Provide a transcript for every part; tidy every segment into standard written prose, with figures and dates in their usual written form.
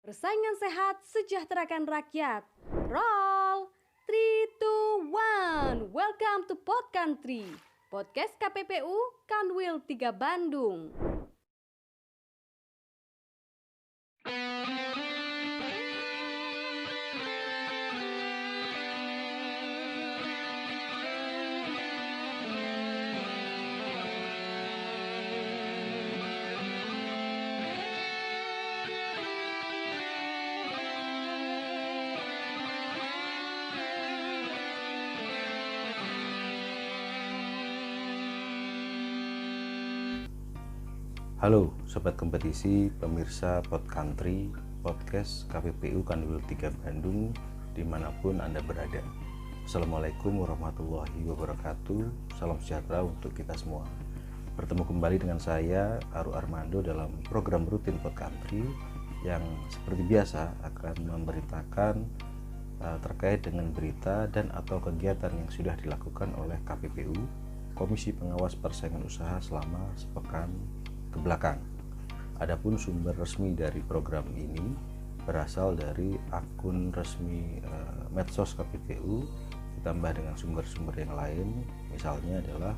Persaingan sehat sejahterakan rakyat. Roll 3, 2, 1. Welcome to Pod Country, podcast KPPU Kanwil 3 Bandung. Halo Sobat Kompetisi, pemirsa Pod Country, podcast KPPU Kanwil 3 Bandung, dimanapun Anda berada. Assalamualaikum warahmatullahi wabarakatuh, salam sejahtera untuk kita semua. Bertemu kembali dengan saya, Aru Armando, dalam program rutin Pod Country yang seperti biasa akan memberitakan terkait dengan berita dan atau kegiatan yang sudah dilakukan oleh KPPU, Komisi Pengawas Persaingan Usaha, selama sepekan ke belakang. Adapun sumber resmi dari program ini berasal dari akun resmi medsos KPPU ditambah dengan sumber-sumber yang lain, misalnya adalah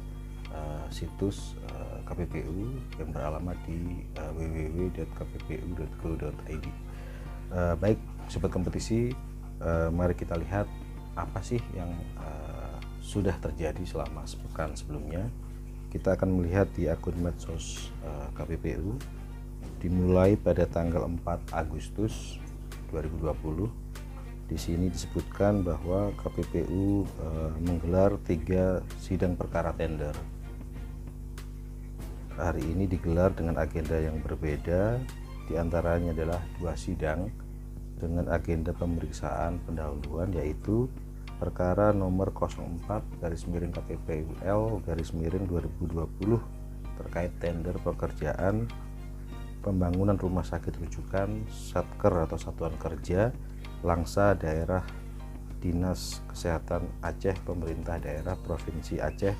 situs KPPU yang beralamat di www.kppu.go.id. Baik Sobat Kompetisi, mari kita lihat apa sih yang sudah terjadi selama sepekan sebelumnya. Kita akan melihat di akun medsos KPPU dimulai pada tanggal 4 Agustus 2020. Di sini disebutkan bahwa KPPU menggelar 3 sidang perkara tender. Hari ini digelar dengan agenda yang berbeda, diantaranya adalah 2 sidang dengan agenda pemeriksaan pendahuluan, yaitu perkara nomor 04/KPPUL/2020 terkait tender pekerjaan pembangunan rumah sakit rujukan Satker atau Satuan Kerja Langsa Daerah Dinas Kesehatan Aceh Pemerintah Daerah Provinsi Aceh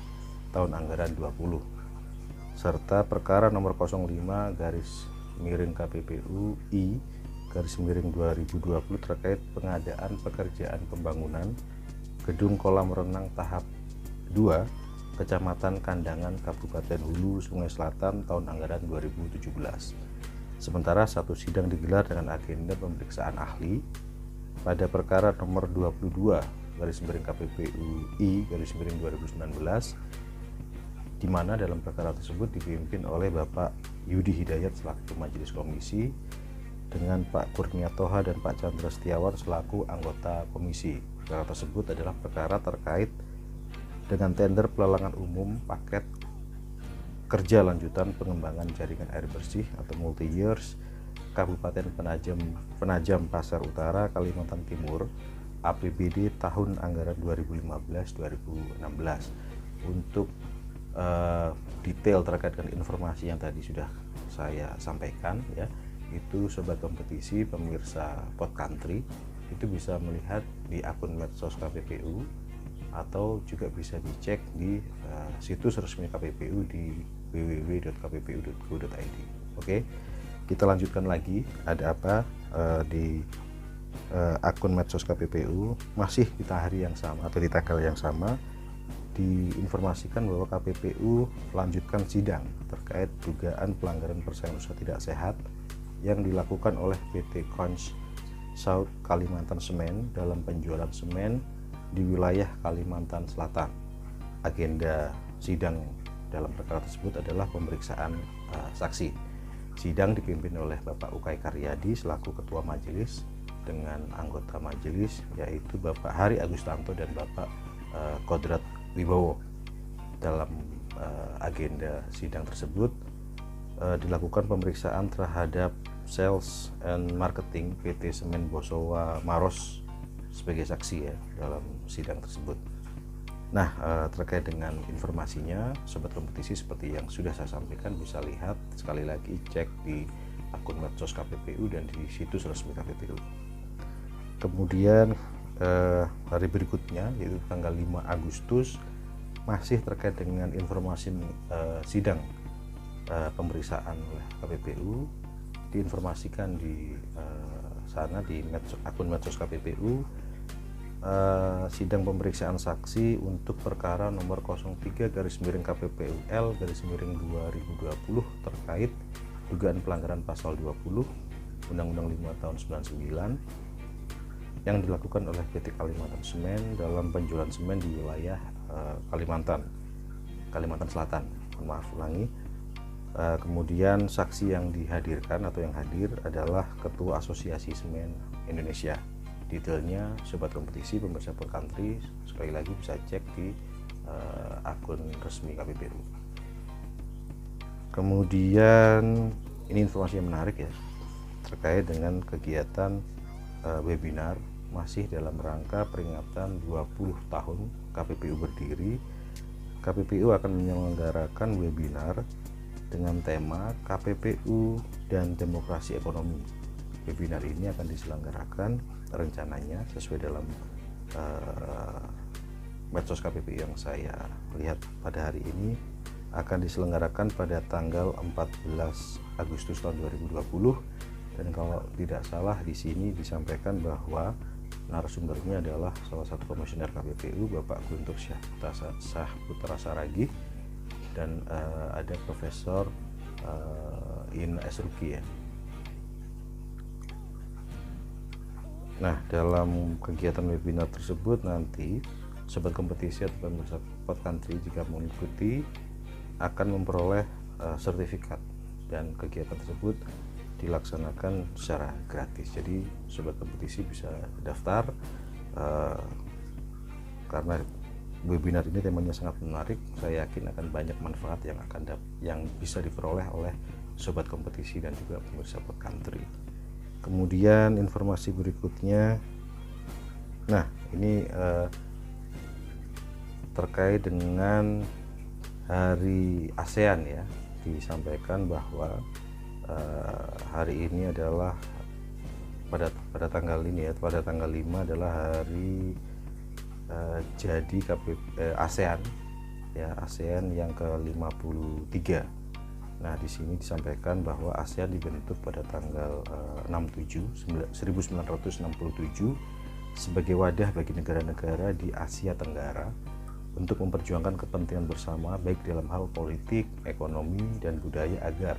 tahun anggaran 20, serta perkara nomor 05/KPPU-I/2020 terkait pengadaan pekerjaan pembangunan Gedung Kolam Renang tahap 2 Kecamatan Kandangan Kabupaten Hulu Sungai Selatan tahun anggaran 2017. Sementara 1 sidang digelar dengan agenda pemeriksaan ahli pada perkara nomor 22/KPPU-I/2019, di mana dalam perkara tersebut dipimpin oleh Bapak Yudi Hidayat selaku Majelis Komisi dengan Pak Kurnia Toha dan Pak Chandra Setiawan selaku anggota komisi. Perkara tersebut adalah perkara terkait dengan tender pelelangan umum paket kerja lanjutan pengembangan jaringan air bersih atau multi years Kabupaten Penajam Pasar Utara, Kalimantan Timur, APBD tahun anggaran 2015-2016. Untuk detail terkait dengan informasi yang tadi sudah saya sampaikan, ya, itu Sobat Kompetisi pemirsa Pod Country itu bisa melihat di akun medsos KPPU atau juga bisa dicek di situs resmi KPPU di www.kppu.go.id. Oke, kita lanjutkan lagi. Ada apa di akun medsos KPPU masih di hari yang sama atau di tanggal yang sama diinformasikan bahwa KPPU lanjutkan sidang terkait dugaan pelanggaran persaingan usaha tidak sehat yang dilakukan oleh PT Konch South Kalimantan Semen dalam penjualan semen di wilayah Kalimantan Selatan. Agenda sidang dalam perkara tersebut adalah pemeriksaan saksi. Sidang dipimpin oleh Bapak Ukay Karyadi selaku Ketua Majelis dengan anggota majelis yaitu Bapak Hari Agustanto dan Bapak Kodrat Wibowo. Dalam agenda sidang tersebut dilakukan pemeriksaan terhadap Sales and Marketing PT Semen Bosowa Maros sebagai saksi, ya, dalam sidang tersebut. Nah, terkait dengan informasinya, Sobat Kompetisi, seperti yang sudah saya sampaikan, bisa lihat sekali lagi, cek di akun medsos KPPU dan di situs resmi KPPU. Kemudian hari berikutnya yaitu tanggal 5 Agustus masih terkait dengan informasi sidang pemeriksaan oleh KPPU, diinformasikan di sana di akun medsos KPPU, sidang pemeriksaan saksi untuk perkara nomor 03/KPPU-L/2020 terkait dugaan pelanggaran pasal 20 Undang-Undang 5 tahun 99 yang dilakukan oleh PT Kalimantan Semen dalam penjualan semen di wilayah Kalimantan Selatan. Maaf ulangi. Kemudian saksi yang dihadirkan atau yang hadir adalah Ketua Asosiasi Semen Indonesia. Detailnya sobat kompetisi pemirsa Podcountry sekali lagi bisa cek di akun resmi KPPU. Kemudian ini informasi yang menarik ya, terkait dengan kegiatan webinar masih dalam rangka peringatan 20 tahun KPPU berdiri. KPPU akan menyelenggarakan webinar dengan tema KPPU dan Demokrasi Ekonomi. Webinar ini akan diselenggarakan rencananya sesuai dalam medsos KPPU yang saya lihat pada hari ini akan diselenggarakan pada tanggal 14 Agustus tahun 2020, dan kalau tidak salah di sini disampaikan bahwa narasumbernya adalah salah satu komisioner KPPU Bapak Guntur Syahputra Saragih, dan ada Profesor Ina Esruki ya. Nah, dalam kegiatan webinar tersebut nanti sobat kompetisi atau pemirsa Podcountry jika mengikuti akan memperoleh sertifikat, dan kegiatan tersebut dilaksanakan secara gratis. Jadi sobat kompetisi bisa daftar karena webinar ini temanya sangat menarik. Saya yakin akan banyak manfaat yang bisa diperoleh oleh sobat kompetisi dan juga pemirsa Podcountry. Kemudian informasi berikutnya, nah ini terkait dengan Hari ASEAN ya, disampaikan bahwa hari ini adalah pada tanggal ini ya, pada tanggal 5 adalah hari jadi ASEAN ya, ASEAN yang ke-53. Nah, di sini disampaikan bahwa ASEAN dibentuk pada tanggal 1967 sebagai wadah bagi negara-negara di Asia Tenggara untuk memperjuangkan kepentingan bersama baik dalam hal politik, ekonomi, dan budaya agar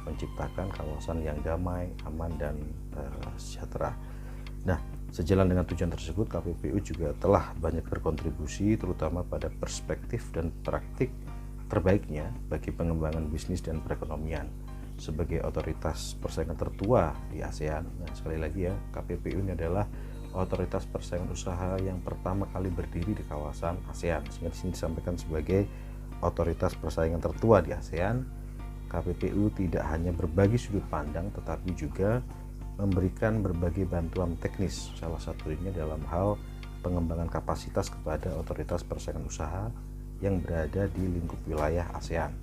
menciptakan kawasan yang damai, aman, dan sejahtera. Nah, sejalan dengan tujuan tersebut, KPPU juga telah banyak berkontribusi terutama pada perspektif dan praktik terbaiknya bagi pengembangan bisnis dan perekonomian sebagai otoritas persaingan tertua di ASEAN. Nah, sekali lagi ya, KPPU ini adalah otoritas persaingan usaha yang pertama kali berdiri di kawasan ASEAN, sehingga di sini disampaikan sebagai otoritas persaingan tertua di ASEAN. KPPU tidak hanya berbagi sudut pandang tetapi juga memberikan berbagai bantuan teknis, salah satunya dalam hal pengembangan kapasitas kepada otoritas persaingan usaha yang berada di lingkup wilayah ASEAN.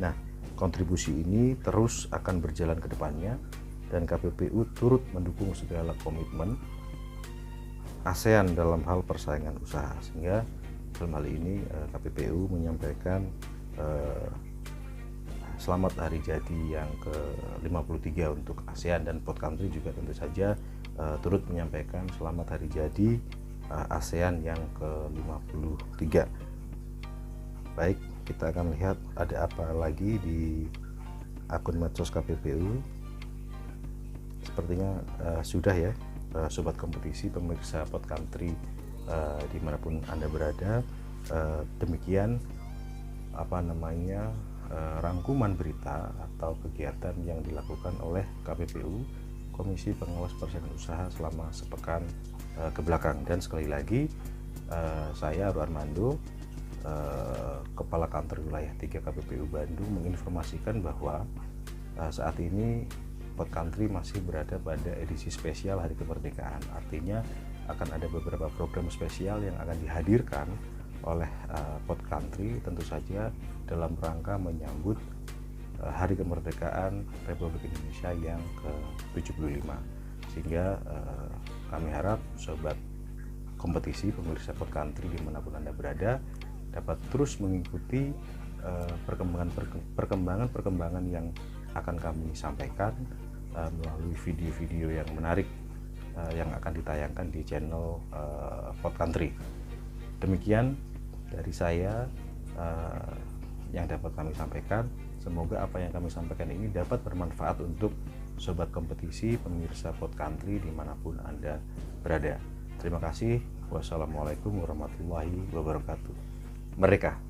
Nah, kontribusi ini terus akan berjalan ke depannya, dan KPPU turut mendukung segala komitmen ASEAN dalam hal persaingan usaha, sehingga dalam hal ini KPPU menyampaikan selamat hari jadi yang ke-53 untuk ASEAN, dan Podcountry juga tentu saja turut menyampaikan selamat hari jadi ASEAN yang ke-53. Baik, kita akan lihat ada apa lagi di akun medsos KPPU. Sepertinya sudah ya sobat kompetisi pemirsa Podcountry dimanapun Anda berada. Demikian rangkuman berita atau kegiatan yang dilakukan oleh KPPU, Komisi Pengawas Persaingan Usaha, selama sepekan ke belakang. Dan sekali lagi saya Aru Armando, Kepala Kantor Wilayah 3 KPPU Bandung, menginformasikan bahwa saat ini Podcountry masih berada pada edisi spesial Hari Kemerdekaan. Artinya akan ada beberapa program spesial yang akan dihadirkan oleh Podcountry, tentu saja dalam rangka menyambut Hari Kemerdekaan Republik Indonesia yang ke-75. Sehingga kami harap sobat kompetisi pemirsa Podcountry dimanapun Anda berada dapat terus mengikuti perkembangan yang akan kami sampaikan melalui video-video yang menarik yang akan ditayangkan di channel Pod Country. Demikian dari saya yang dapat kami sampaikan. Semoga apa yang kami sampaikan ini dapat bermanfaat untuk sobat kompetisi, pemirsa Pod Country dimanapun Anda berada. Terima kasih. Wassalamualaikum warahmatullahi wabarakatuh. Merdeka!